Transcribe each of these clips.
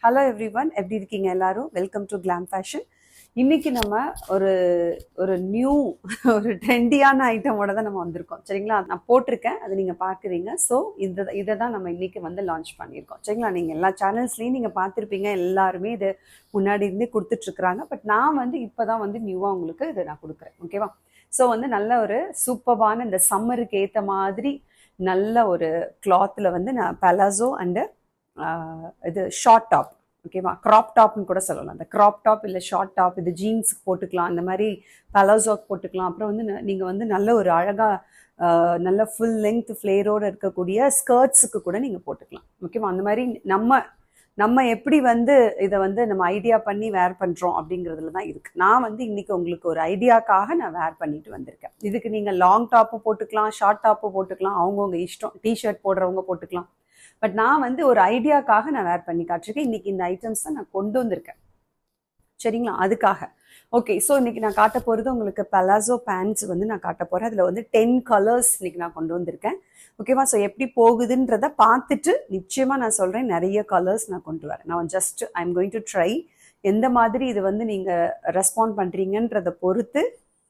Hello every one, எப்படி இருக்கீங்க எல்லாரும்? Welcome to glam fashion. இன்னைக்கு நம்ம ஒரு ஒரு நியூ ஒரு ட்ரெண்டியான ஐட்டமோட தான் நம்ம வந்திருக்கோம். சரிங்களா? நான் போட்டிருக்கேன், அதை நீங்கள் பார்க்குறீங்க. ஸோ இதை தான் நம்ம இன்னைக்கு வந்து லான்ச் பண்ணியிருக்கோம். சரிங்களா? நீங்கள் எல்லா சேனல்ஸ்லையும் நீங்கள் பார்த்துருப்பீங்க, எல்லாருமே இது முன்னாடி இருந்தே கொடுத்துட்ருக்குறாங்க. பட் நான் வந்து இப்போ தான் வந்து நியூவாக உங்களுக்கு இதை நான் கொடுக்குறேன். ஓகேவா? ஸோ வந்து நல்ல ஒரு சூப்பர்பான இந்த சம்மருக்கு ஏற்ற மாதிரி நல்ல ஒரு கிளாத்தில் வந்து நான் பலாசோ அண்டு இது ஷார்ட் டாப், ஓகேவா, க்ராப் டாப்னு கூட சொல்லலாம். அந்த க்ராப் டாப் இல்லை ஷார்ட் டாப், இது ஜீன்ஸுக்கு போட்டுக்கலாம், அந்த மாதிரி பலாசோக்கு போட்டுக்கலாம். அப்புறம் வந்து நீங்கள் வந்து நல்ல ஒரு அழகாக நல்ல ஃபுல் லென்த் ஃப்ளேரோடு இருக்கக்கூடிய ஸ்கர்ட்ஸுக்கு கூட நீங்கள் போட்டுக்கலாம். ஓகேவா? அந்த மாதிரி நம்ம எப்படி வந்து இதை வந்து நம்ம ஐடியா பண்ணி வேர் பண்ணுறோம் அப்படிங்கிறதுல தான் இருக்குது. நான் வந்து இன்றைக்கி உங்களுக்கு ஒரு ஐடியாக்காக நான் வேர் பண்ணிட்டு வந்திருக்கேன். இதுக்கு நீங்கள் லாங் டாப்பும் போட்டுக்கலாம், ஷார்ட் டாப்பும் போட்டுக்கலாம், அவங்கவுங்க இஷ்டம். டிஷர்ட் போடுறவங்க போட்டுக்கலாம். பட் நான் வந்து ஒரு ஐடியாக்காக நான் வேர் பண்ணி காட்டிருக்கேன். இன்னைக்கு இந்த ஐட்டம்ஸ் தான் நான் கொண்டு வந்திருக்கேன். சரிங்களா? அதுக்காக ஓகே. ஸோ இன்னைக்கு நான் காட்ட போகிறது உங்களுக்கு பலாசோ பேண்ட்ஸ் வந்து நான் காட்ட போகிறேன். அதில் வந்து 10 கலர்ஸ் இன்னைக்கு நான் கொண்டு வந்திருக்கேன். ஓகேவா? ஸோ எப்படி போகுதுன்றதை பார்த்துட்டு நிச்சயமாக நான் சொல்கிறேன், நிறைய கலர்ஸ் நான் கொண்டு வரேன். நான் just I am going to try. எந்த மாதிரி இது வந்து நீங்கள் ரெஸ்பாண்ட் பண்ணுறீங்கன்றதை பொறுத்து,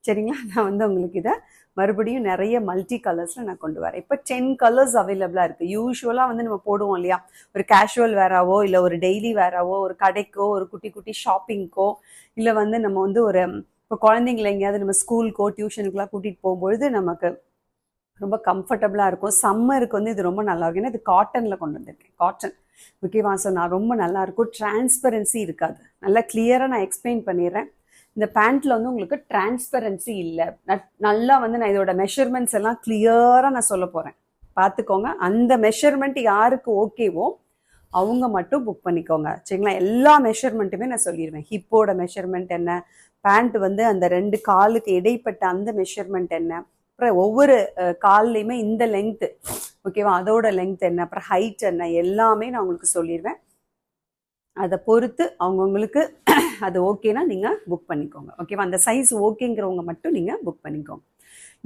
சரிங்களா, நான் வந்து உங்களுக்கு இதை மறுபடியும் நிறைய மல்டி கலர்ஸில் நான் கொண்டு வரேன். இப்போ 10 கலர்ஸ் அவைலபிளாக இருக்குது. யூஸ்வலாக வந்து நம்ம போடுவோம் இல்லையா, ஒரு கேஷுவல் வேராவோ இல்லை ஒரு டெய்லி வேராவோ, ஒரு கடைக்கோ ஒரு குட்டி குட்டி ஷாப்பிங்க்கோ, இல்லை வந்து நம்ம வந்து ஒரு இப்போ குழந்தைங்கள எங்கேயாவது நம்ம ஸ்கூலுக்கோ டியூஷனுக்குலாம் கூட்டிகிட்டு போகும்பொழுது நமக்கு ரொம்ப கம்ஃபர்டபுளாக இருக்கும். சம்மருக்கு வந்து இது ரொம்ப நல்லா இருக்கும். ஏன்னா இது காட்டனில் கொண்டு வந்திருக்கேன், காட்டன். ஓகேவா? ஸோ நான் ரொம்ப நல்லாயிருக்கும். டிரான்ஸ்பரன்சி இருக்காது. நல்லா கிளியராக நான் எக்ஸ்பிளைன் பண்ணிடுறேன். இந்த பேண்ட்டில் வந்து உங்களுக்கு டிரான்ஸ்பரன்சி இல்லை. நல்லா வந்து நான் இதோட மெஷர்மெண்ட்ஸ் எல்லாம் கிளியராக நான் சொல்ல போகிறேன், பார்த்துக்கோங்க. அந்த மெஷர்மெண்ட் யாருக்கு ஓகேவோ அவங்க மட்டும் புக் பண்ணிக்கோங்க. சரிங்களா? எல்லா மெஷர்மெண்ட்டுமே நான் சொல்லிடுவேன். ஹிப்போட மெஷர்மெண்ட் என்ன, பேண்ட் வந்து அந்த 2 காலுக்கு இடைப்பட்ட அந்த மெஷர்மெண்ட் என்ன, அப்புறம் ஒவ்வொரு கால்லையுமே இந்த லெங்க்த்து, ஓகேவா, அதோட லெங்க்த் என்ன, அப்புறம் ஹைட் என்ன, எல்லாமே நான் உங்களுக்கு சொல்லிடுவேன். அதை பொறுத்து அவங்கவுங்களுக்கு அது ஓகேனா நீங்கள் புக் பண்ணிக்கோங்க. ஓகேவா? அந்த சைஸ் ஓகேங்கிறவங்க மட்டும் நீங்கள் புக் பண்ணிக்கோங்க.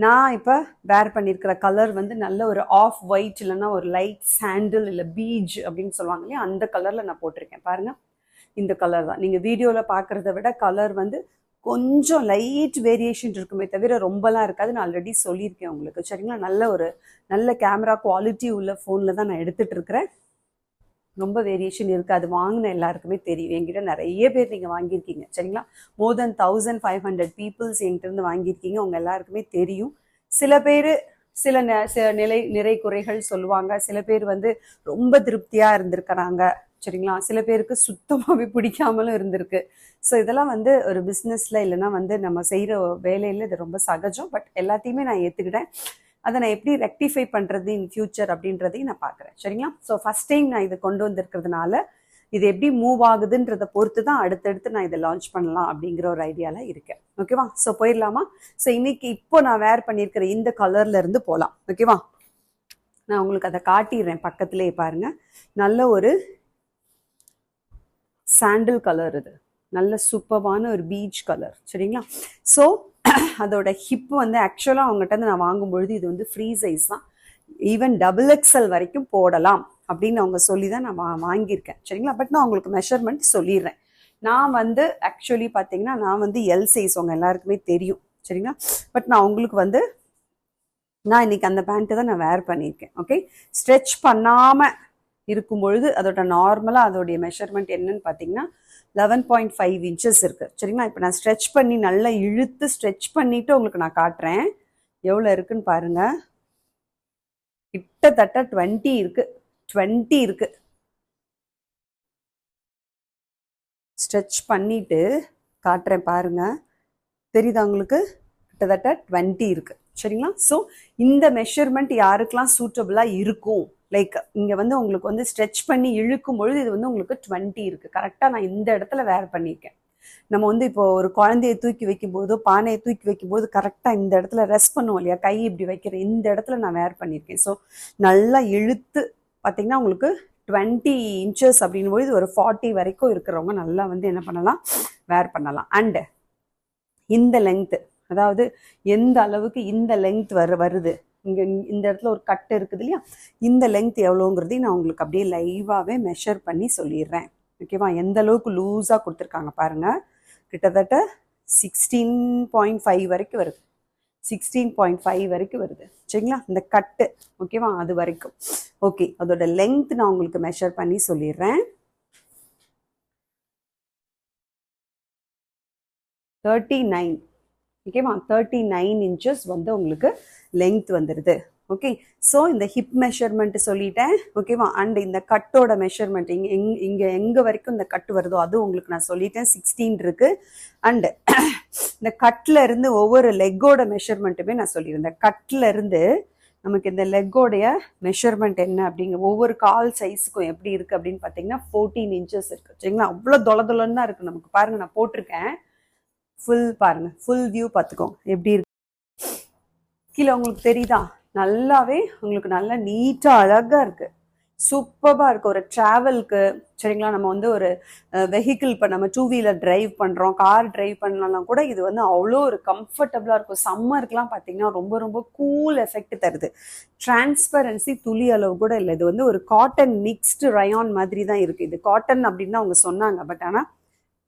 நான் இப்போ வேர் பண்ணியிருக்கிற கலர் வந்து நல்ல ஒரு ஆஃப் ஒயிட், இல்லைன்னா ஒரு லைட் சாண்டில் இல்லை பீச் அப்படின்னு சொல்லுவாங்க இல்லையா, அந்த கலரில் நான் போட்டிருக்கேன். பாருங்கள், இந்த கலர் தான். நீங்கள் வீடியோவில் பார்க்குறத விட கலர் வந்து கொஞ்சம் லைட் வேரியேஷன் இருக்குமே தவிர ரொம்பலாம் இருக்காது. நான் ஆல்ரெடி சொல்லியிருக்கேன் உங்களுக்கு. சரிங்களா? நல்ல கேமரா குவாலிட்டி உள்ள ஃபோனில் தான் நான் எடுத்துகிட்டு இருக்கிறேன். ரொம்ப வேரியேஷன் இருக்காது. வாங்கின எல்லாருக்குமே தெரியும். என்கிட்ட நிறைய பேர் நீங்கள் வாங்கியிருக்கீங்க. சரிங்களா? மோர் தென் 1500 பீப்புள்ஸ் என்கிட்ட வாங்கியிருக்கீங்க. உங்கள் எல்லாருக்குமே தெரியும். சில பேர் சில நிறை குறைகள் சொல்லுவாங்க. சில பேர் வந்து ரொம்ப திருப்தியாக இருந்திருக்கிறாங்க. சரிங்களா? சில பேருக்கு சுத்தமாகவே பிடிக்காமலும் இருந்திருக்கு. ஸோ இதெல்லாம் வந்து ஒரு பிஸ்னஸில் இல்லைன்னா வந்து நம்ம செய்கிற வேலையில் இது ரொம்ப சகஜம். பட் எல்லாத்தையுமே நான் ஏற்றுக்கிட்டேன். அதை நான் எப்படி ரெக்டிஃபை பண்ணுறது இன் ஃபியூச்சர் அப்படின்றதையும் நான் பார்க்குறேன். சரிங்களா? ஸோ ஃபஸ்ட் டைம் நான் இதை கொண்டு வந்திருக்கிறதுனால இது எப்படி மூவ் ஆகுதுன்றதை பொறுத்து தான் அடுத்தடுத்து நான் இதை லான்ச் பண்ணலாம் அப்படிங்கிற ஒரு ஐடியாவில் இருக்கேன். ஓகேவா? ஸோ போயிடலாமா? ஸோ இன்னைக்கு இப்போ நான் வேர் பண்ணியிருக்கிற இந்த கலர்ல இருந்து போகலாம். ஓகேவா? நான் உங்களுக்கு அதை காட்டிடுறேன். பக்கத்துலேயே பாருங்கள், நல்ல ஒரு சாண்டில் கலர், இது நல்ல சூப்பர்வான ஒரு பீச் கலர். சரிங்களா? ஸோ அதோட ஹிப் வந்து ஆக்சுவலாக அவங்ககிட்ட வந்து நான் வாங்கும்பொழுது இது வந்து ஃப்ரீ சைஸ் தான், ஈவன் XXL வரைக்கும் போடலாம் அப்படின்னு அவங்க சொல்லி தான் நான் வாங்கியிருக்கேன். சரிங்களா? பட் நான் உங்களுக்கு மெஷர்மெண்ட் சொல்லிடுறேன். நான் வந்து ஆக்சுவலி பார்த்தீங்கன்னா நான் வந்து எல் சைஸ், உங்கள் எல்லாருக்குமே தெரியும். சரிங்களா? பட் நான் உங்களுக்கு வந்து நான் இன்னைக்கு அந்த பேண்ட்டு தான் நான் வேர் பண்ணியிருக்கேன். ஓகே? ஸ்ட்ரெச் பண்ணாமல் இருக்கும் பொழுது அதோட நார்மலாக அதோடைய மெஷர்மெண்ட் என்னன்னு பார்த்தீங்கன்னா 11.5 இன்ச்சஸ் இருக்குது. சரிங்களா? இப்போ நான் ஸ்ட்ரெச் பண்ணி நல்லா இழுத்து ஸ்ட்ரெச் பண்ணிவிட்டு உங்களுக்கு நான் காட்டுறேன் எவ்வளோ இருக்குன்னு பாருங்கள். கிட்டத்தட்ட 20 இருக்குது. ஸ்ட்ரெச் பண்ணிவிட்டு காட்டுறேன் பாருங்கள், தெரியுதா உங்களுக்கு? கிட்டத்தட்ட 20 இருக்குது. சரிங்களா? ஸோ இந்த மெஷர்மெண்ட் யாருக்கெல்லாம் சூட்டபுளாக இருக்கும், லைக் இங்கே வந்து உங்களுக்கு வந்து ஸ்ட்ரெச் பண்ணி இழுக்கும் பொழுது இது வந்து உங்களுக்கு 20 இருக்குது. கரெக்டாக நான் இந்த இடத்துல வேர் பண்ணியிருக்கேன். நம்ம வந்து இப்போ ஒரு குழந்தைய தூக்கி வைக்கும்போதோ பானையை தூக்கி வைக்கும்போது கரெக்டாக இந்த இடத்துல ரெஸ்ட் பண்ணுவோம் இல்லையா, கை இப்படி வைக்கிற இந்த இடத்துல நான் வேர் பண்ணியிருக்கேன். ஸோ நல்லா இழுத்து பார்த்தீங்கன்னா உங்களுக்கு 20 இன்ச்சஸ் அப்படின்போது இது ஒரு 40 வரைக்கும் இருக்கிறவங்க நல்லா வந்து என்ன பண்ணலாம், வேர் பண்ணலாம். அண்டு இந்த லெங்க்த்து, அதாவது எந்த அளவுக்கு இந்த லெங்க்த் வருது, இங்கே இந்த இடத்துல ஒரு கட்டு இருக்குது இல்லையா, இந்த லெங்க்த் எவ்வளோங்கிறதையும் நான் உங்களுக்கு அப்படியே லைவாகவே மெஷர் பண்ணி சொல்லிடுறேன். ஓகேவா, எந்த அளவுக்கு லூஸாக கொடுத்துருக்காங்க பாருங்கள். கிட்டத்தட்ட 16.5 வரைக்கும் வருது, 16.5 வரைக்கும் வருது சரிங்களா, இந்த கட்டு. ஓகேவா, அது வரைக்கும். ஓகே, அதோட லென்த் நான் உங்களுக்கு மெஷர் பண்ணி சொல்லிடுறேன். 39. ஓகேவா, 39 இன்ச்சஸ் வந்து உங்களுக்கு லென்த் வந்துடுது. ஓகே, ஸோ இந்த ஹிப் மெஷர்மெண்ட் சொல்லிட்டேன். ஓகேவா, அண்ட் இந்த கட்டோட மெஷர்மெண்ட் இங்கே எங்கே வரைக்கும் இந்த கட்டு வருதோ அது உங்களுக்கு நான் சொல்லிட்டேன், 16 இருக்கு. அண்டு இந்த கட்டில் இருந்து ஒவ்வொரு லெக்கோட மெஷர்மெண்ட்டுமே நான் சொல்லியிருந்தேன். கட்டில் இருந்து நமக்கு இந்த லெக்கோடைய மெஷர்மெண்ட் என்ன அப்படிங்கிற ஒவ்வொரு கால் சைஸுக்கும் எப்படி இருக்குது அப்படின்னு பார்த்தீங்கன்னா 14 இன்ச்சஸ் இருக்குது சரிங்களா. அவ்வளோ தொலைன்னு தான் இருக்குது நமக்கு. பாருங்கள், நான் போட்டிருக்கேன் ஃபுல். பாருங்கள், ஃபுல் வியூ பார்த்துக்கோங்க எப்படி இருக்கு. கீழே உங்களுக்கு தெரியுதா, நல்லாவே உங்களுக்கு நல்லா நீட்டாக அழகாக இருக்குது, சூப்பராக இருக்குது. ஒரு ட்ராவலுக்கு சரிங்களா, நம்ம வந்து ஒரு வெஹிக்கிள் இப்போ நம்ம 2 வீலர் டிரைவ் பண்ணுறோம், கார் டிரைவ் பண்ணலாம் கூட இது வந்து அவ்வளோ ஒரு கம்ஃபர்டபுளாக இருக்கும். சம்மருக்குலாம் பார்த்தீங்கன்னா ரொம்ப ரொம்ப கூல் எஃபெக்ட் தருது. டிரான்ஸ்பரன்சி துளி அளவு கூட இல்லை. இது வந்து ஒரு காட்டன் மிக்ஸ்டு ரயான் மாதிரி தான் இருக்குது. இது காட்டன் அப்படின்னு தான் அவங்க சொன்னாங்க, பட் ஆனால்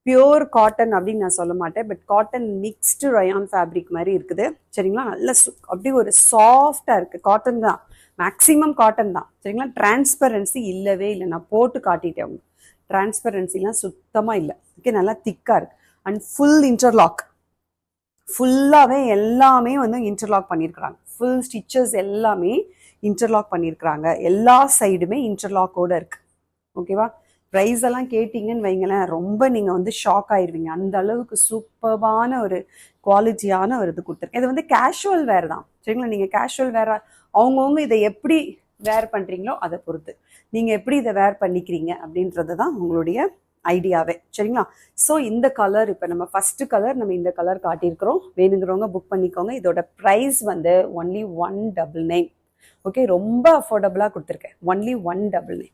பியோர் காட்டன் அப்படின்னு நான் சொல்ல மாட்டேன். But cotton mixed rayon fabric மாதிரி இருக்குது சரிங்களா. நல்ல அப்படி ஒரு சாஃப்டாக இருக்குது. காட்டன் தான், மேக்ஸிமம் காட்டன் தான் சரிங்களா. டிரான்ஸ்பரன்சி இல்லவே இல்லை, நான் போட்டு காட்டிட்டேன் அவங்க. டிரான்ஸ்பரன்சிலாம் சுத்தமாக இல்லை. ஓகே, நல்லா திக்காக இருக்குது. அண்ட் ஃபுல் இன்டர்லாக், ஃபுல்லாகவே எல்லாமே வந்து இன்டர்லாக் பண்ணியிருக்கிறாங்க. ஃபுல் ஸ்டிச்சஸ் எல்லாமே இன்டர்லாக் பண்ணியிருக்கிறாங்க. எல்லா சைடுமே இன்டர்லாக்கோடு இருக்குது. ஓகேவா, ப்ரைஸ் எல்லாம் கேட்டிங்கன்னு வைங்களேன், ரொம்ப நீங்கள் வந்து ஷாக் ஆயிடுவீங்க. அந்த அளவுக்கு சூப்பர்பான ஒரு குவாலிட்டியான ஒரு இது கொடுத்துருக்கேன். இது வந்து கேஷுவல் வேர் தான் சரிங்களா. நீங்கள் கேஷுவல் வேர் அவங்கவுங்க இதை எப்படி வேர் பண்ணுறீங்களோ அதை பொறுத்து நீங்கள் எப்படி இதை வேர் பண்ணிக்கிறீங்க அப்படின்றது தான் உங்களுடைய ஐடியாவே சரிங்களா. ஸோ இந்த கலர் இப்போ நம்ம ஃபஸ்ட்டு கலர் நம்ம இந்த கலர் காட்டியிருக்கிறோம். வேணுங்கிறவங்க புக் பண்ணிக்கோங்க. இதோட ப்ரைஸ் வந்து ஒன்லி 199. ஓகே, ரொம்ப அஃபோர்டபுளாக கொடுத்துருக்கேன், ஒன்லி 199.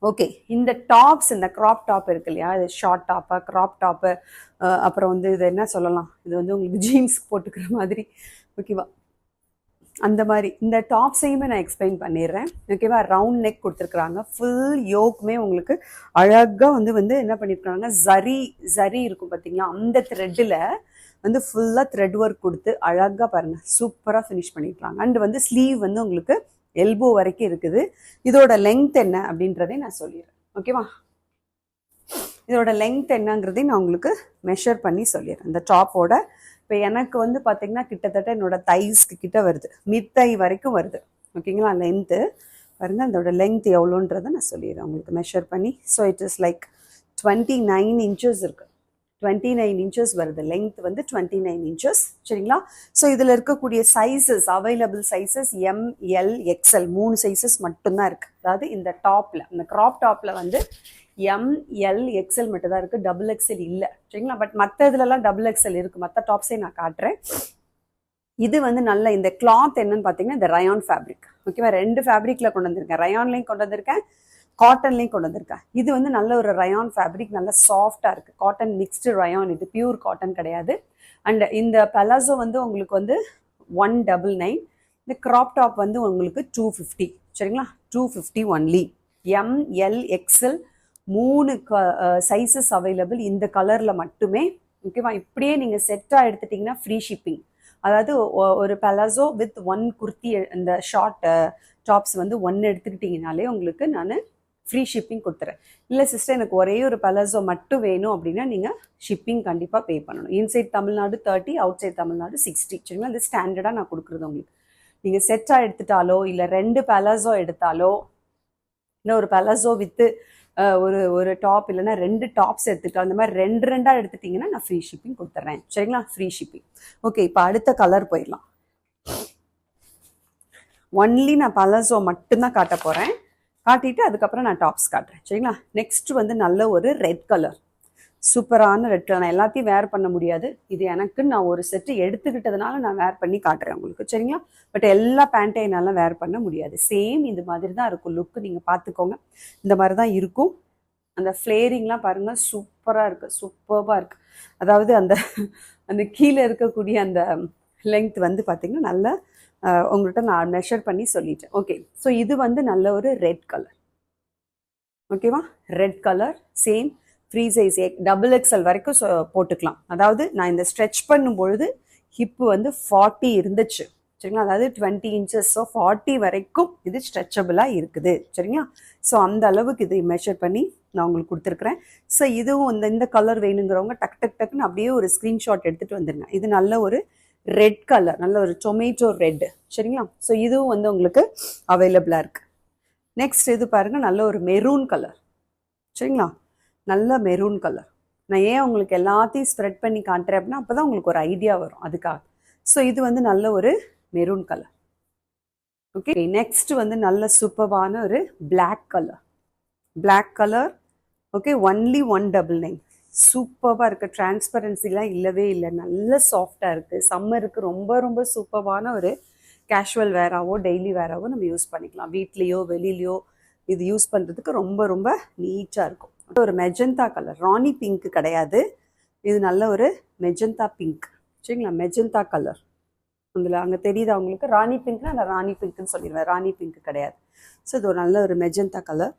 ஓகே, இந்த டாப்ஸ், இந்த க்ராப் டாப் இருக்கு இல்லையா, இது ஷார்ட் டாப்பு, க்ராப் டாப்பு, அப்புறம் வந்து இது என்ன சொல்லலாம், இது வந்து உங்களுக்கு ஜீன்ஸ்க்கு போட்டுக்கிற மாதிரி. ஓகேவா, அந்த மாதிரி இந்த டாப்ஸையுமே நான் எக்ஸ்பிளைன் பண்ணிடுறேன். ஓகேவா, ரவுண்ட் நெக் கொடுத்துருக்குறாங்க. ஃபுல் யோக்குமே உங்களுக்கு அழகாக வந்து என்ன பண்ணியிருக்காங்க, ஜரி இருக்கும் பார்த்தீங்களா, அந்த த்ரெட்டில் வந்து ஃபுல்லாக த்ரெட் ஒர்க் கொடுத்து அழகாக பாருங்கள் சூப்பராக ஃபினிஷ் பண்ணியிருக்காங்க. அண்ட் வந்து ஸ்லீவ் வந்து உங்களுக்கு எல்போ வரைக்கும் இருக்குது. இதோட லெங்த் என்ன அப்படின்றதை நான் சொல்லிடுறேன். ஓகேவா, இதோட லெங்த் என்னங்கிறதையும் நான் உங்களுக்கு மெஷர் பண்ணி சொல்லிடுறேன். இந்த டாப்போட இப்போ எனக்கு வந்து பார்த்தீங்கன்னா கிட்டத்தட்ட என்னோட தைஸ்க்கு கிட்ட வருது, மித்தை வரைக்கும் வருது. ஓகேங்களா, லென்த்து பாருங்கள். அதோட லெங்த் எவ்வளோன்றதை நான் சொல்லிடுறேன் உங்களுக்கு மெஷர் பண்ணி. So it is like 29 inches இருக்குது. 29 இன்ச்சஸ் வருது, லெங்த் வந்து 29 இன்ச்சஸ் சரிங்களா. ஸோ இதில் இருக்கக்கூடிய sizes, available sizes ML XL 3 sizes மட்டும்தான் இருக்குது. அதாவது இந்த டாப்பில், இந்த க்ராப் டாப்பில் வந்து ML XL மட்டும் தான் இருக்குது, XXL இல்லை சரிங்களா. பட் மற்ற இதுலலாம் XXL இருக்குது. மற்ற டாப்ஸே நான் காட்டுறேன். இது வந்து நல்ல இந்த கிளாத் என்னன்னு பார்த்தீங்கன்னா இந்த ரயான் ஃபேப்ரிக். ஓகேவா, 2 ஃபேப்ரிக்கில் கொண்டு வந்திருக்கேன், ரயான்லேயும் கொண்டு வந்திருக்கேன், காட்டன்லேயும் கொண்டு வந்திருக்கேன். இது வந்து நல்ல ஒரு ரயான் ஃபேப்ரிக், நல்ல சாஃப்டாக இருக்குது. காட்டன் மிக்ஸ்டு ரயான், இது பியூர் காட்டன் கிடையாது. அண்ட் இந்த பலாசோ வந்து உங்களுக்கு வந்து 199. இந்த க்ராப் டாப் வந்து உங்களுக்கு 250 சரிங்களா, 250 only. ML XL 3 sizes available இந்த கலரில் மட்டுமே. ஓகேவா, இப்படியே நீங்கள் செட்டாக எடுத்துட்டிங்கன்னா ஃப்ரீ ஷிப்பிங். அதாவது ஒரு பலாசோ வித் 1 குர்த்தி, இந்த ஷார்ட் டாப்ஸ் வந்து 1 எடுத்துக்கிட்டிங்கனாலே உங்களுக்கு நான் ஃப்ரீ ஷிப்பிங் கொடுத்துறேன். இல்லை சிஸ்டர் எனக்கு ஒரே ஒரு பலாசோ மட்டும் வேணும் அப்படின்னா நீங்கள் ஷிப்பிங் கண்டிப்பாக பே பண்ணணும். Inside Tamil Nadu 30, outside Tamil Nadu 60 சரிங்களா. இது ஸ்டாண்டர்டாக நான் கொடுக்குறது உங்களுக்கு. நீங்கள் செட்டாக எடுத்துட்டாலோ இல்லை 2 பலாசோ எடுத்தாலோ, இல்லை ஒரு பலாசோ வித்து ஒரு டாப் இல்லைன்னா 2 டாப்ஸ் எடுத்துக்கிட்டோம், அந்த மாதிரி 2 எடுத்துட்டிங்கன்னா நான் ஃப்ரீ ஷிப்பிங் கொடுத்துட்றேன் சரிங்களா, ஃப்ரீ ஷிப்பிங். ஓகே, இப்போ அடுத்த கலர் போயிடலாம். ஒன்லி நான் பலாசோ மட்டும்தான் காட்ட போகிறேன். காட்டிட்டு அதுக்கப்புறம் நான் டாப்ஸ் காட்டுறேன் சரிங்களா. நெக்ஸ்ட் வந்து நல்ல ஒரு ரெட் கலர், சூப்பரான ரெட் கலர். நான் எல்லாத்தையும் வேர் பண்ண முடியாது, இது எனக்கு நான் ஒரு செட்டு எடுத்துக்கிட்டதுனால நான் வேர் பண்ணி காட்டுறேன் உங்களுக்கு சரிங்களா. பட் எல்லா பேண்ட்டையும் என்னால் வேர் பண்ண முடியாது. சேம் இது மாதிரி தான் இருக்கும் லுக்கு, நீங்கள் பார்த்துக்கோங்க. இந்த மாதிரி தான் இருக்கும். அந்த ஃப்ளேரிங்லாம் பாருங்கள் சூப்பராக இருக்குது, சூப்பராக இருக்குது. அதாவது அந்த கீழே இருக்கக்கூடிய அந்த லெங்த் வந்து பார்த்திங்கன்னா நல்லா உங்கள்கிட்ட நான் மெஷர் பண்ணி சொல்லிட்டேன். ஓகே, ஸோ இது வந்து நல்ல ஒரு ரெட் கலர். ஓகேவா? Red colour same free size double XL வரைக்கும் போட்டுக்கலாம். அதாவது நான் இந்த ஸ்ட்ரெச் பண்ணும் பொழுது ஹிப்பு வந்து 40 இருந்துச்சு சரிங்களா, அதாவது 20 inches, ஸோ 40 வரைக்கும் இது ஸ்ட்ரெச்சபிளாக இருக்குது சரிங்களா. ஸோ அந்த அளவுக்கு இது மெஷர் பண்ணி நான் உங்களுக்கு கொடுத்துருக்குறேன். ஸோ இதுவும் இந்த கலர் வேணுங்கிறவங்க டக்குன்னு அப்படியே ஒரு ஸ்க்ரீன்ஷாட் எடுத்துகிட்டு வந்துடுங்க. இது நல்ல ஒரு ரெட் கலர், நல்ல ஒரு டொமேட்டோ ரெட் சரிங்களா. ஸோ இதுவும் வந்து உங்களுக்கு அவைலபிளாக இருக்குது. நெக்ஸ்ட் இது பாருங்கள், நல்ல ஒரு மெரூன் கலர் சரிங்களா, நல்ல மெரூன் கலர். நான் ஏன் உங்களுக்கு எல்லாத்தையும் ஸ்ப்ரெட் பண்ணி காட்டுறேன் அப்படின்னா அப்போ தான் உங்களுக்கு ஒரு ஐடியா வரும் அதுக்காக. ஸோ இது வந்து நல்ல ஒரு மெரூன் கலர். ஓகே, நெக்ஸ்ட் வந்து நல்ல சூப்பரான ஒரு பிளாக் கலர். Okay, only 199. சூப்பராக இருக்குது, டிரான்ஸ்பரன்சிலாம் இல்லவே இல்லை, நல்ல சாஃப்டாக இருக்குது. சம்மருக்கு ரொம்ப ரொம்ப சூப்பரான ஒரு கேஷுவல் வேராவோ டெய்லி வேராவோ நம்ம யூஸ் பண்ணிக்கலாம். வீட்லேயோ வெளியிலையோ இது யூஸ் பண்ணுறதுக்கு ரொம்ப ரொம்ப நீட்டாக இருக்கும். ஒரு மெஜந்தா கலர், ராணி பிங்க் கிடையாது, இது நல்ல ஒரு மெஜந்தா பிங்க் சரிங்களா. மெஜந்தா கலர் அதில் அங்கே தெரியுது அவங்களுக்கு. ராணி பிங்க்னா நான் ராணி பிங்க்னு சொல்லிடுவேன், ராணி பிங்க் கிடையாது. ஸோ இது ஒரு நல்ல ஒரு மெஜந்தா கலர்.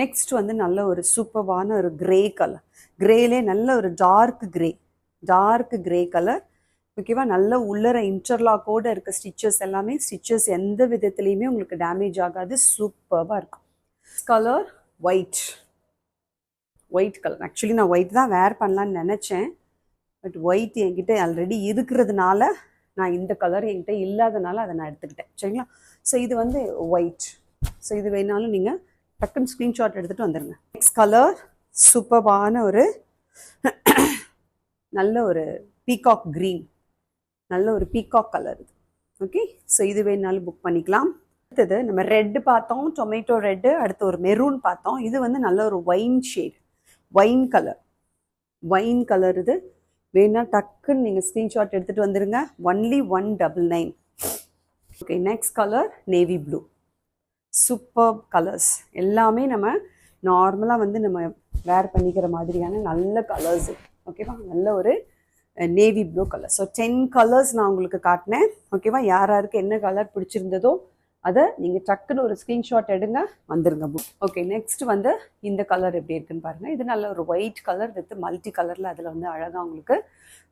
நெக்ஸ்ட் வந்து நல்ல ஒரு சூப்பரான ஒரு கிரே கலர், கிரேலே நல்ல ஒரு டார்க் கிரே கலர். ஓகேவா, நல்ல உள்ளர இன்டர்லாக்கோடு இருக்க ஸ்டிச்சஸ் எல்லாமே, ஸ்டிச்சஸ் எந்த விதத்துலேயுமே உங்களுக்கு டேமேஜ் ஆகாது, சூப்பராக இருக்கும். Colour white colour. ஆக்சுவலி நான் ஒயிட் தான் வேர் பண்ணலான்னு நினச்சேன், பட் ஒயிட் என்கிட்ட ஆல்ரெடி இருக்கிறதுனால, நான் இந்த கலர் என்கிட்ட இல்லாதனால அதை நான் எடுத்துக்கிட்டேன் சரிங்களா. ஸோ இது வந்து ஒயிட். ஸோ இது வேணாலும் நீங்கள் டக்குன்னு ஸ்க்ரீன்ஷாட் எடுத்துகிட்டு வந்துடுங்க. நெக்ஸ்ட் கலர் சூப்பரான ஒரு நல்ல ஒரு பீகாக் க்ரீன், நல்ல ஒரு பீகாக் கலர் இது. ஓகே, ஸோ இது வேணாலும் புக் பண்ணிக்கலாம். அடுத்தது நம்ம ரெட்டு பார்த்தோம், டொமேட்டோ ரெட்டு. அடுத்து ஒரு மெரூன் பார்த்தோம். இது வந்து நல்ல ஒரு ஒயின் ஷேட், ஒயின் கலர். இது வேணா டக்குன்னு நீங்கள் ஸ்க்ரீன்ஷாட் எடுத்துகிட்டு வந்துடுங்க. Only 199. Okay, next colour navy blue. Super colours எல்லாமே நம்ம நார்மலாக வந்து நம்ம வேர் பண்ணிக்கிற மாதிரியான நல்ல கலர்ஸ். ஓகேவா, நல்ல ஒரு navy blue colour. So 10 colours நான் உங்களுக்கு காட்டினேன். ஓகேவா, யாருக்கு என்ன கலர் பிடிச்சிருந்ததோ அதை நீங்கள் டக்குன்னு ஒரு ஸ்க்ரீன்ஷாட் எடுங்க, வந்துருங்க புக். ஓகே, நெக்ஸ்ட் வந்து இந்த கலர் எப்படி இருக்குன்னு பாருங்கள். இது நல்ல ஒரு ஒயிட் கலர் வித் மல்டி கலரில் அதில் வந்து அழகாக உங்களுக்கு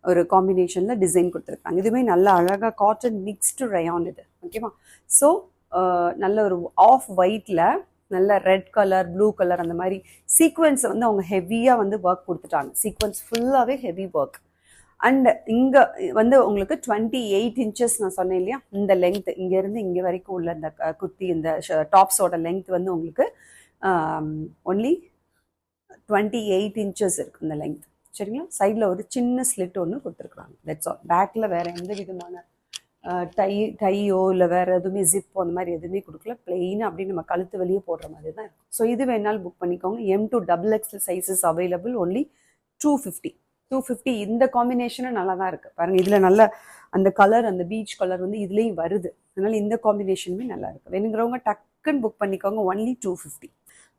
ஒரு காம்பினேஷனில் டிசைன் கொடுத்துருக்காங்க. இதுவுமே நல்ல அழகாக காட்டன் மிக்ஸ்டு ரயான் இது. ஓகேவா, ஸோ நல்ல ஒரு ஆஃப் ஒயிட்டில் நல்ல ரெட் கலர், ப்ளூ கலர் அந்த மாதிரி சீக்வன்ஸை வந்து அவங்க ஹெவியாக வந்து ஒர்க் கொடுத்துட்டாங்க. சீக்வன்ஸ் ஃபுல்லாகவே ஹெவி ஒர்க். அண்ட் இங்கே வந்து உங்களுக்கு 28 inches நான் சொன்னேன் இல்லையா, இந்த லென்த் இங்கேருந்து இங்கே வரைக்கும் உள்ள இந்த குர்த்தி, இந்த டாப்ஸோட லென்த் வந்து உங்களுக்கு ஒன்லி 28 inches இருக்குது இந்த லென்த் சரிங்களா. சைடில் ஒரு சின்ன ஸ்லிட் ஒன்று கொடுத்துருக்குறாங்க, தட்ஸ் ஆல். பேக்கில் வேறு எந்த விதமான டையோ இல்லை வேறு எதுவுமே ஜிப்போ அந்த மாதிரி எதுவுமே கொடுக்கல, பிளெயினாக அப்படி நம்ம கழுத்து வெளியே போடுற மாதிரி தான் இருக்கும். ஸோ இது வேணாலும் புக் பண்ணிக்கோங்க. M2 XXL sizes available, only 250. இந்த காம்பினேஷனும் நல்லா தான் இருக்குது பாருங்கள். இதில் நல்ல அந்த கலர், அந்த பீச் கலர் வந்து இதுலேயும் வருது, அதனால் இந்த காம்பினேஷனுமே நல்லா இருக்குது. வேணுங்கிறவங்க டக்குன்னு புக் பண்ணிக்கோங்க, ஒன்லி 250.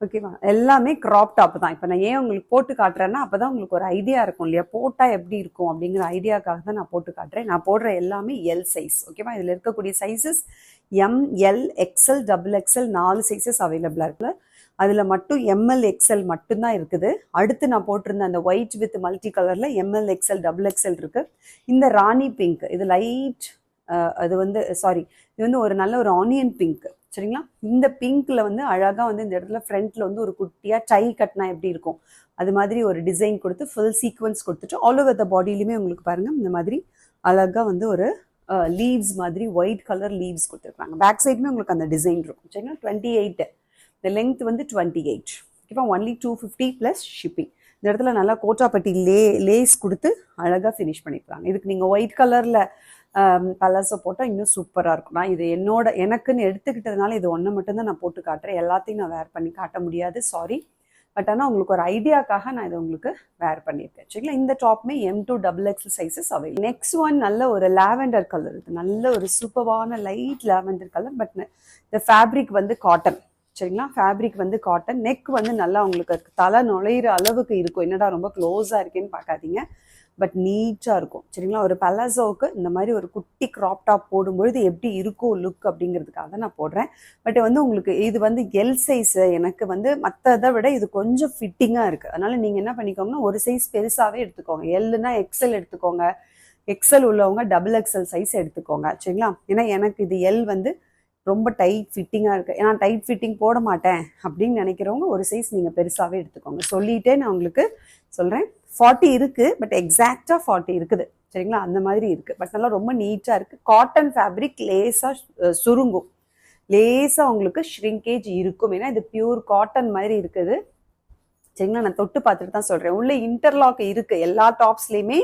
ஓகேவா, எல்லாமே க்ராப் டாப் தான். இப்போ நான் ஏன் உங்களுக்கு போட்டு காட்டுறேன்னா அப்போ தான் உங்களுக்கு ஒரு ஐடியா இருக்கும் இல்லையா, போட்டால் எப்படி இருக்கும் அப்படிங்கிற ஐடியாக்காக தான் நான் போட்டு காட்டுறேன். நான் போடுற எல்லாமே எல் சைஸ். ஓகேவா, இதில் இருக்கக்கூடிய sizes ML XL XXL 4 sizes அவைலபிளாக இருக்குல்ல. அதில் மட்டும் ML XL மட்டும்தான் இருக்குது. அடுத்து நான் போட்டிருந்த அந்த ஒயிட் வித் மல்டி கலரில் ML XL XXL இருக்குது. இந்த ராணி பிங்க், இது லைட், அது வந்து இது வந்து ஒரு நல்ல ஒரு ஆனியன் பிங்க் சரிங்களா. இந்த பிங்க்ல வந்து அழகாக வந்து இந்த இடத்துல ஃப்ரண்ட்ல வந்து ஒரு குட்டியாக டை கட்டினா எப்படி இருக்கும் அது மாதிரி ஒரு டிசைன் கொடுத்து ஃபுல் சீக்வன்ஸ் கொடுத்துட்டு ஆல் ஓவர் த பாடியிலுமே உங்களுக்கு பாருங்கள் இந்த மாதிரி அழகாக வந்து ஒரு லீவ்ஸ் மாதிரி ஒயிட் கலர் லீவ்ஸ் கொடுத்துருக்காங்க. பேக் சைடுமே உங்களுக்கு அந்த டிசைன் இருக்கும் சரிங்களா. 28, இந்த லென்த் வந்து 28. ஓகேவா, ஒன்லி 250 ப்ளஸ் ஷிப்பிங். இந்த இடத்துல நல்லா கோட்டாப்பட்டி லேஸ் கொடுத்து அழகாக ஃபினிஷ் பண்ணிக்கிறாங்க. இதுக்கு நீங்கள் ஒயிட் கலரில் கலர்ஸை போட்டால் இன்னும் சூப்பராக இருக்கும். நான் இது எனக்குன்னு எடுத்துக்கிட்டதுனால இது ஒன்று மட்டும்தான் நான் போட்டு காட்டுறேன், எல்லாத்தையும் நான் வேர் பண்ணி காட்ட முடியாது, சாரி. பட் ஆனால் உங்களுக்கு ஒரு ஐடியாக்காக நான் இதை உங்களுக்கு வேர் பண்ணியிருக்கேன் சரிங்களா. இந்த டாப்புமே M2 XXL sizes available. Next one நல்ல ஒரு லாவெண்டர் கலர், இது நல்ல ஒரு சூப்பரான லைட் லாவெண்டர் கலர். பட் இந்த ஃபேப்ரிக் வந்து காட்டன் சரிங்களா. ஃபேப்ரிக் வந்து காட்டன். நெக் வந்து நல்லா உங்களுக்கு தலை நுழையிற அளவுக்கு இருக்கும். என்னடா ரொம்ப க்ளோஸாக இருக்கேன்னு பார்க்காதீங்க. பட் நீட்டாக இருக்கும் சரிங்களா. ஒரு பலாசோவுக்கு இந்த மாதிரி ஒரு குட்டி க்ராப் டாப் போடும்பொழுது எப்படி இருக்கும் லுக் அப்படிங்கிறதுக்காக நான் போடுறேன். பட் வந்து உங்களுக்கு இது வந்து எல் சைஸு, எனக்கு வந்து மற்றதை விட இது கொஞ்சம் ஃபிட்டிங்காக இருக்குது. அதனால் நீங்கள் என்ன பண்ணிக்கோங்கன்னா ஒரு சைஸ் பெருசாகவே எடுத்துக்கோங்க. எல்லுனா எக்ஸல் எடுத்துக்கோங்க, எக்ஸல் உள்ளவங்க டபுள் எக்ஸல் சைஸ் எடுத்துக்கோங்க சரிங்களா. ஏன்னா எனக்கு இது எல் வந்து ரொம்ப டைட் ஃபிட்டிங்காக இருக்குது. ஏன்னா டைட் ஃபிட்டிங் போட மாட்டேன் அப்படின்னு நினைக்கிறவங்க ஒரு சைஸ் நீங்கள் பெருசாகவே எடுத்துக்கோங்க. சொல்லிகிட்டே நான் உங்களுக்கு சொல்கிறேன். 40 இருக்குது, பட் எக்ஸாக்டாக 40 இருக்குது சரிங்களா. அந்த மாதிரி இருக்குது, பட் நல்லா ரொம்ப நீட்டாக இருக்குது. காட்டன் ஃபேப்ரிக் லேசாக சுருங்கும், லேசாக உங்களுக்கு ஷ்ரிங்கேஜ் இருக்கும். ஏன்னா இது பியூர் காட்டன் மாதிரி இருக்குது சரிங்களா. நான் தொட்டு பார்த்துட்டு தான் சொல்கிறேன். உள்ள இன்டர்லாக் இருக்குது, எல்லா டாப்ஸ்லேயுமே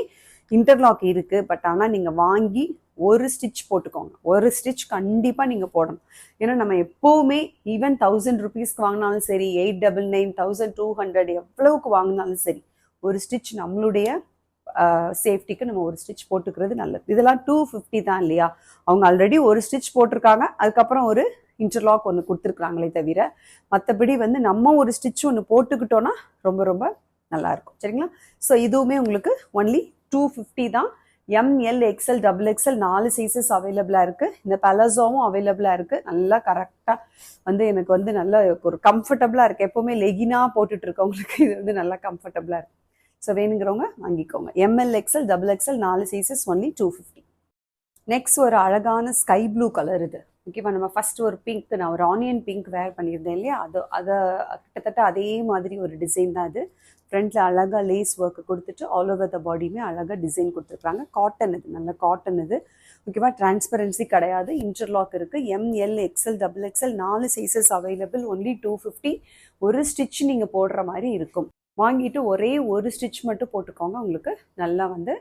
இன்டர்லாக் இருக்குது. பட் ஆனால் நீங்கள் வாங்கி ஒரு ஸ்டிச் போட்டுக்கோங்க. ஒரு ஸ்டிச் கண்டிப்பாக நீங்கள் போடணும். ஏன்னா நம்ம எப்போவுமே ஈவன் 1000 rupeesக்கு வாங்கினாலும் சரி, 899, 1200 எவ்வளவுக்கு வாங்கினாலும் சரி, ஒரு ஸ்டிச் நம்மளுடைய சேஃப்டிக்கு நம்ம ஒரு ஸ்டிச் போட்டுக்கிறது நல்லது. இதெல்லாம் 250 தான் இல்லையா. அவங்க ஆல்ரெடி ஒரு ஸ்டிச் போட்டிருக்காங்க, அதுக்கப்புறம் ஒரு இன்டர்லாக் ஒன்று கொடுத்துருக்குறாங்களே தவிர மற்றபடி வந்து நம்ம ஒரு ஸ்டிச் ஒன்று போட்டுக்கிட்டோன்னா ரொம்ப ரொம்ப நல்லாயிருக்கும் சரிங்களா. ஸோ இதுவுமே உங்களுக்கு ஒன்லி 250 தான். M L XL double XL 4 sizes அவைலபிளாக இருக்குது. இந்த பலாசோவும் அவைலபிளாக இருக்குது. நல்லா கரெக்டாக வந்து எனக்கு வந்து நல்ல ஒரு கம்ஃபர்டபுளாக இருக்குது. எப்போவுமே லெகினாக போட்டுட்டு இருக்கவங்களுக்கு இது வந்து நல்லா கம்ஃபர்டபுளாக இருக்குது. ஸோ வேணுங்கிறவங்க வாங்கிக்கோங்க. M L XL double XL 4 sizes only 250. Next ஒரு அழகான ஸ்கை ப்ளூ கலர். இது ஓகேவா. நம்ம ஃபர்ஸ்ட் ஒரு பிங்க், நான் ஒரு ஆனியன் பிங்க் வேர் பண்ணியிருந்தேன் இல்லையா, அதை கிட்டத்தட்ட அதே மாதிரி ஒரு டிசைன் தான் இது. ஃப்ரண்ட்ல அழகாக லேஸ் ஒர்க்கு கொடுத்துட்டு ஆல் ஓவர் த பாடியுமே அழகாக டிசைன் கொடுத்துருக்காங்க. காட்டன் இது, நல்ல காட்டன் இது ஓகேவா. டிரான்ஸ்பரன்சி கிடையாது, இன்டர்லாக் இருக்குது. M L XL double XL 4 sizes available, only 250. ஒரு ஸ்டிச் நீங்கள் போடுற மாதிரி இருக்கும். வாங்கிட்டு ஒரே ஒரு ஸ்டிச் மட்டும் போட்டுக்கோங்க, உங்களுக்கு நல்லா வந்து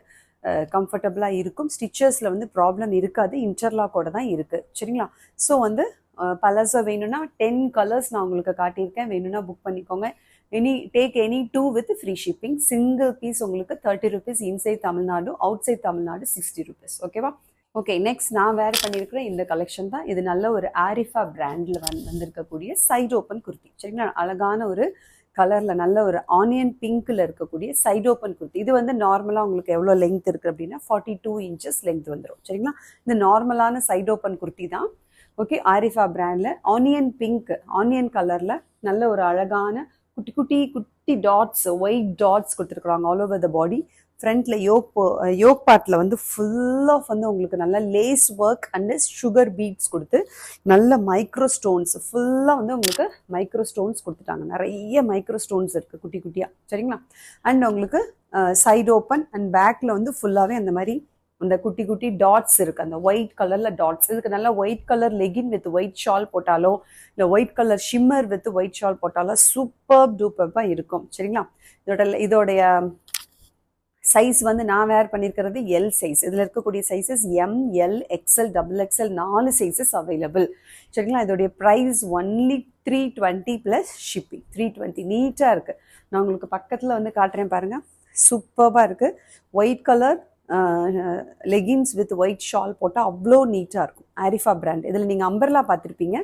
கம்ஃபர்டபுளாக இருக்கும். ஸ்டிச்சஸில் வந்து ப்ராப்ளம் இருக்காது, இன்டர்லாக்கோட தான் இருக்குது சரிங்களா. ஸோ வந்து பலாசோ வேணும்னா 10 கலர்ஸ் நான் உங்களுக்கு காட்டியிருக்கேன். வேணும்னா புக் பண்ணிக்கோங்க. Take any 2 with free shipping. Single piece உங்களுக்கு 30 rupees inside Tamil Nadu, outside Tamil Nadu 60 rupees ஓகேவா. ஓகே, நெக்ஸ்ட் நான் வேர் பண்ணியிருக்கிற இந்த கலெக்ஷன் தான். இது நல்ல ஒரு ஆரிஃபா பிராண்டில் வந்திருக்கக்கூடிய சைடு ஓப்பன் குர்த்தி சரிங்களா. அழகான ஒரு கலரில் நல்ல ஒரு ஆனியன் பிங்க்கில் இருக்கக்கூடிய சைடு ஓப்பன் குர்த்தி. இது வந்து நார்மலாக உங்களுக்கு எவ்வளோ லெங்த் இருக்குது அப்படின்னா 42 inches லெங்த் வந்துடும் சரிங்களா. இந்த நார்மலான சைடு ஓப்பன் குர்த்தி தான். ஓகே, ஆரிஃபா பிராண்டில் ஆனியன் பிங்க், ஆனியன் கலரில் நல்ல ஒரு அழகான குட்டி குட்டி குட்டி டாட்ஸ், ஒயிட் டாட்ஸ் கொடுத்துருக்குறாங்க ஆல் ஓவர் த பாடி. ஃப்ரண்ட்ல யோக் பார்ட்டில் வந்து ஃபுல் ஆஃப் வந்து உங்களுக்கு நல்ல lace work and sugar beads கொடுத்து நல்ல மைக்ரோ ஸ்டோன்ஸ், ஃபுல்லாக வந்து உங்களுக்கு மைக்ரோ ஸ்டோன்ஸ் கொடுத்துட்டாங்க. நிறைய மைக்ரோ ஸ்டோன்ஸ் இருக்குது குட்டி குட்டியாக சரிங்களா. அண்ட் உங்களுக்கு சைடு ஓப்பன் அண்ட் பேக்கில் வந்து ஃபுல்லாகவே அந்த மாதிரி அந்த குட்டி குட்டி டாட்ஸ் இருக்குது, அந்த ஒயிட் கலரில் டாட்ஸ். இதுக்கு நல்லா white colour legging with white shawl போட்டாலோ இல்லை white colour shimmer with white shawl போட்டாலோ சூப்பர் டூப்பராக இருக்கும் சரிங்களா. இதோடைய சைஸ் வந்து நான் வேர் பண்ணியிருக்கிறது எல் சைஸ். இதில் இருக்கக்கூடிய sizes M L XL double XL 4 sizes available சரிங்களா. இதோடைய ப்ரைஸ் ஒன்லி 320 ப்ளஸ் ஷிப்பிங். 320 நீட்டாக இருக்குது. நான் உங்களுக்கு பக்கத்தில் வந்து காட்டுறேன் பாருங்கள், சூப்பராக இருக்குது. White colour leggings with white shawl போட்டால் அவ்வளோ நீட்டாக இருக்கும். ஆரிஃபா பிராண்ட். இதில் நீங்கள் அம்பர்லா பார்த்துருப்பீங்க.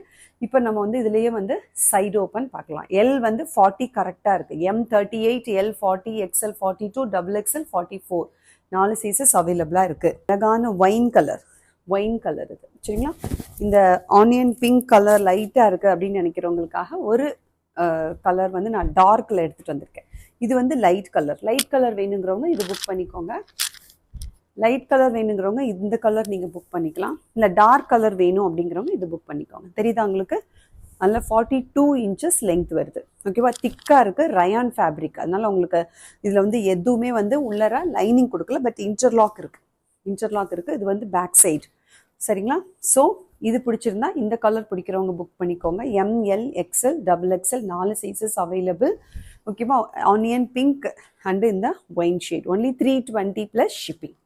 இப்போ நம்ம வந்து இதுலேயே வந்து சைடு ஓப்பன் பார்க்கலாம். எல் வந்து 40 கரெக்டாக இருக்குது. M 38, L 40, XL 42, double XL 44 4 sizes அவைலபிளாக இருக்குது. அழகான ஒயின் கலர் இது சரிங்களா. இந்த ஆனியன் பிங்க் கலர் லைட்டாக இருக்குது அப்படின்னு நினைக்கிறவங்களுக்காக ஒரு கலர் வந்து நான் டார்க்கில் எடுத்துகிட்டு வந்திருக்கேன். இது வந்து லைட் கலர் வேணுங்கிறவங்க இது புக் பண்ணிக்கோங்க. லைட் கலர் வேணுங்கிறவங்க இந்த கலர் நீங்கள் புக் பண்ணிக்கலாம். இல்லை டார்க் கலர் வேணும் அப்படிங்கிறவங்க இது புக் பண்ணிக்கோங்க. தெரியுதா உங்களுக்கு? நல்ல 42 inches லெங்த் வருது ஓகேவா. திக்காக இருக்குது, ரயான் ஃபேப்ரிக். அதனால உங்களுக்கு இதில் வந்து எதுவுமே வந்து உள்ளர லைனிங் கொடுக்கல, பட் இன்டர்லாக் இருக்குது. இது வந்து பேக் சைடு சரிங்களா. ஸோ இது பிடிச்சிருந்தா இந்த கலர் பிடிக்கிறவங்க புக் பண்ணிக்கோங்க. M L XL double XL 4 sizes available ஓகேவா. ஆனியன் பிங்க் அண்டு இந்த wine shade only 320 plus shipping.